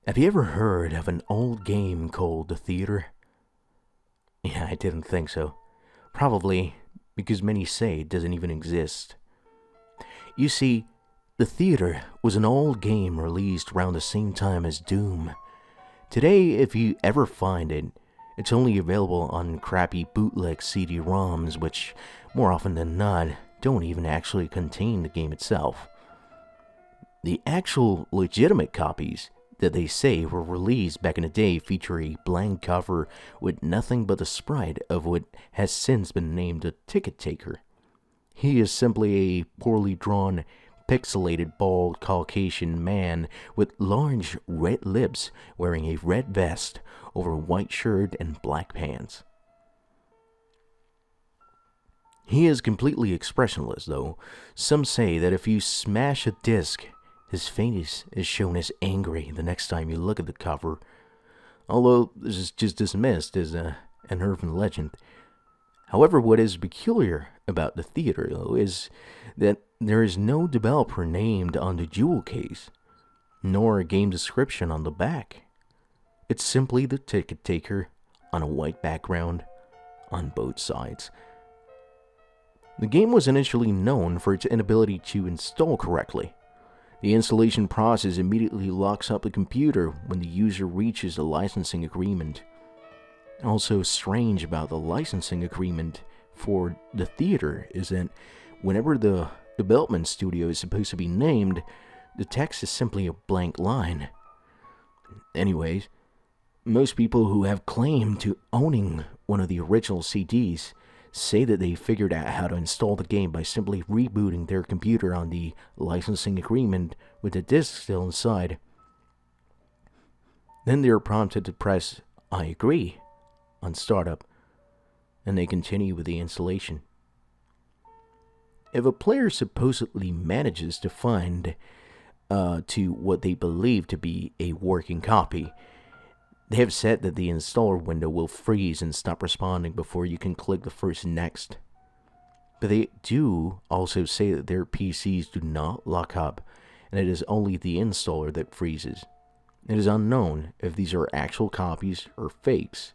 Have you ever heard of an old game called The Theater? Yeah, I didn't think so. Probably because many say it doesn't even exist. You see, The Theater was an old game released around the same time as Doom. Today, if you ever find it, it's only available on crappy bootleg CD-ROMs, which, more often than not, don't even actually contain the game itself. The actual legitimate copies that they say were released back in the day feature a blank cover with nothing but the sprite of what has since been named a ticket taker. He is simply a poorly drawn, pixelated, bald Caucasian man with large red lips wearing a red vest over a white shirt and black pants. He is completely expressionless, though. Some say that if you smash a disc, his face is shown as angry the next time you look at the cover, although this is just dismissed as an urban legend. However, what is peculiar about The Theater, though, is that there is no developer named on the jewel case, nor a game description on the back. It's simply the ticket taker on a white background on both sides. The game was initially known for its inability to install correctly. The installation process immediately locks up the computer when the user reaches a licensing agreement. Also strange about the licensing agreement for The Theater is that whenever the development studio is supposed to be named, the text is simply a blank line. Anyways, most people who have claimed to owning one of the original CDs say that they figured out how to install the game by simply rebooting their computer on the licensing agreement with the disc still inside. Then they are prompted to press I agree on startup, and they continue with the installation. If a player supposedly manages to find to what they believe to be a working copy, they have said that the installer window will freeze and stop responding before you can click the first next. But they do also say that their PCs do not lock up, and it is only the installer that freezes. It is unknown if these are actual copies or fakes,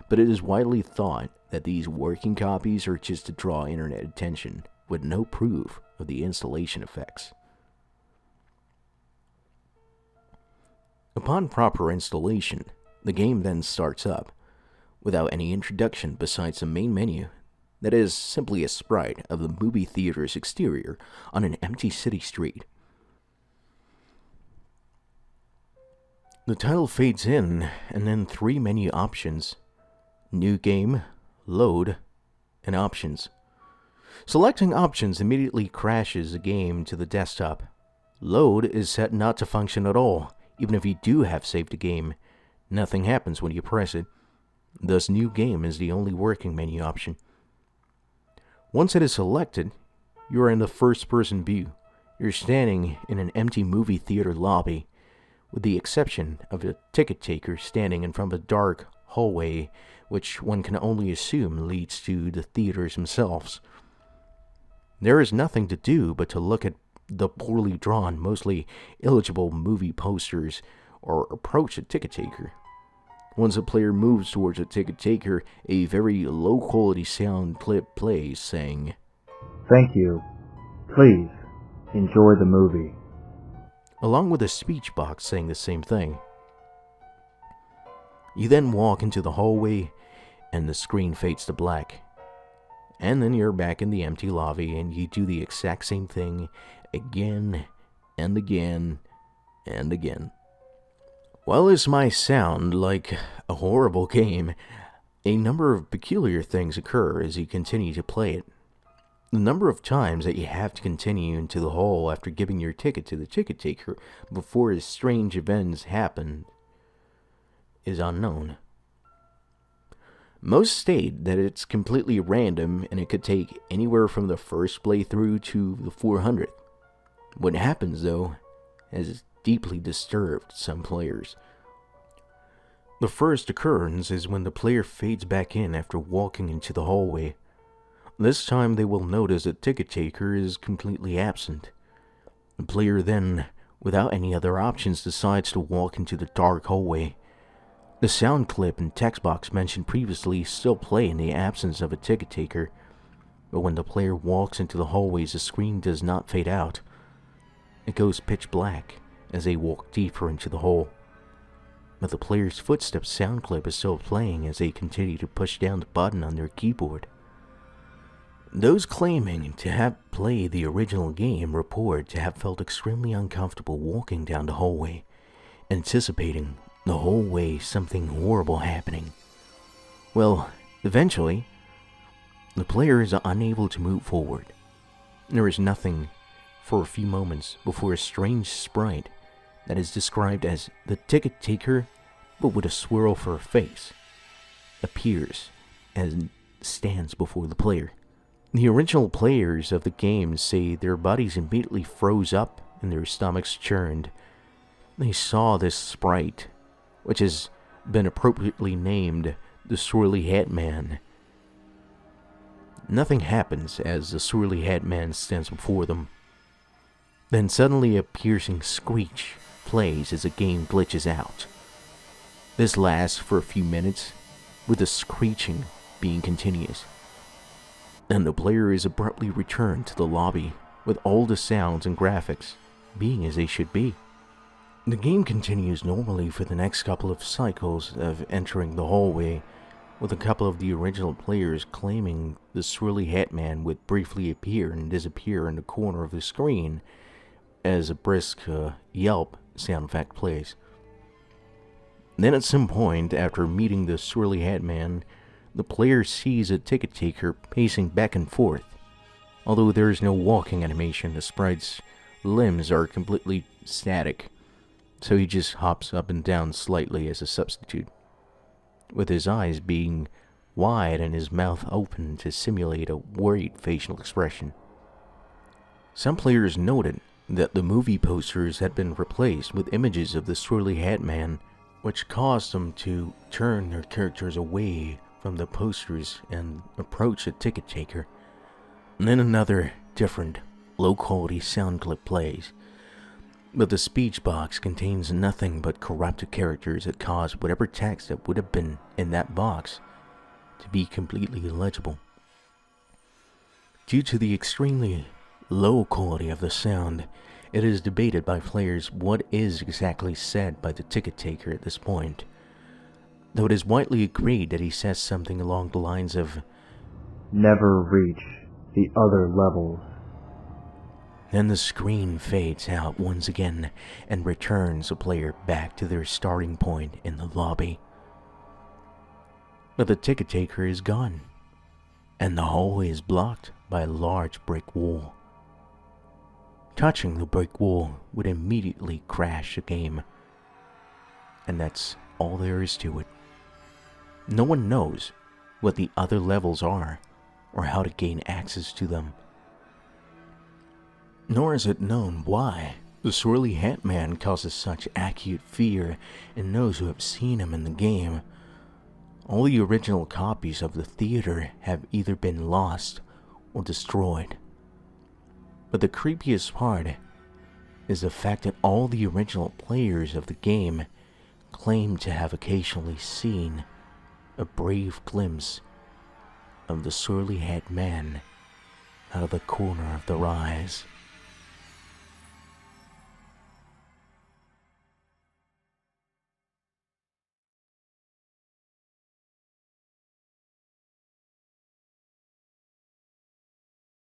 but it is widely thought that these working copies are just to draw internet attention, with no proof of the installation effects. Upon proper installation, the game then starts up, without any introduction besides the main menu, that is simply a sprite of the movie theater's exterior on an empty city street. The title fades in, and then 3 menu options: New Game, Load, and Options. Selecting Options immediately crashes the game to the desktop. Load is set not to function at all, even if you do have saved the game. Nothing happens when you press it. Thus, New Game is the only working menu option. Once it is selected, you are in the first-person view. You're standing in an empty movie theater lobby, with the exception of a ticket taker standing in front of a dark hallway, which one can only assume leads to the theaters themselves. There is nothing to do but to look at the poorly drawn, mostly illegible movie posters, or approach a ticket taker. Once a player moves towards a ticket taker, a very low-quality sound clip plays saying, "Thank you. Please, enjoy the movie," along with a speech box saying the same thing. You then walk into the hallway, and the screen fades to black. And then you're back in the empty lobby, and you do the exact same thing again and again and again. While this might sound like a horrible game, a number of peculiar things occur as you continue to play it. The number of times that you have to continue into the hall after giving your ticket to the ticket taker before strange events happen is unknown. Most state that it's completely random and it could take anywhere from the first playthrough to the 400th. What happens, though, has deeply disturbed some players. The first occurrence is when the player fades back in after walking into the hallway. This time they will notice the ticket taker is completely absent. The player then without any other options, decides to walk into the dark hallway. The sound clip and text box mentioned previously still play in the absence of a ticket taker, but when the player walks into the hallways, the screen does not fade out. It goes pitch black as they walk deeper into the hole. But the player's footsteps sound clip is still playing as they continue to push down the button on their keyboard. Those claiming to have played the original game report to have felt extremely uncomfortable walking down the hallway, anticipating the whole way something horrible happening. Well, eventually, the player is unable to move forward. There is nothing for a few moments before a strange sprite that is described as the ticket taker but with a swirl for a face appears and stands before the player. The original players of the game say their bodies immediately froze up and their stomachs churned. They saw this sprite, which has been appropriately named the Swirly Hat Man. Nothing happens as the Swirly Hat Man stands before them. Then suddenly a piercing screech plays as the game glitches out. This lasts for a few minutes, with the screeching being continuous. Then the player is abruptly returned to the lobby, with all the sounds and graphics being as they should be. The game continues normally for the next couple of cycles of entering the hallway, with a couple of the original players claiming the Swirly Hat Man would briefly appear and disappear in the corner of the screen as a brisk yelp sound effect plays. Then at some point, after meeting the Swirly Hat Man, the player sees a ticket taker pacing back and forth. Although there is no walking animation, the sprite's limbs are completely static, so he just hops up and down slightly as a substitute, with his eyes being wide and his mouth open to simulate a worried facial expression. Some players noted that the movie posters had been replaced with images of the Swirly Hat Man, which caused them to turn their characters away from the posters and approach a ticket taker. And then another different, low-quality sound clip plays, but the speech box contains nothing but corrupted characters that cause whatever text that would have been in that box to be completely illegible. Due to the extremely low quality of the sound, it is debated by players what is exactly said by the ticket taker at this point, though it is widely agreed that he says something along the lines of, "Never reach the other levels." Then the screen fades out once again and returns the player back to their starting point in the lobby. But the ticket taker is gone, and the hallway is blocked by a large brick wall. Touching the brick wall would immediately crash the game, and that's all there is to it. No one knows what the other levels are or how to gain access to them. Nor is it known why the Swirly Hat Man causes such acute fear in those who have seen him in the game. All the original copies of the theater have either been lost or destroyed. But the creepiest part is the fact that all the original players of the game claim to have occasionally seen a brief glimpse of the Swirly Hat Man out of the corner of their eyes.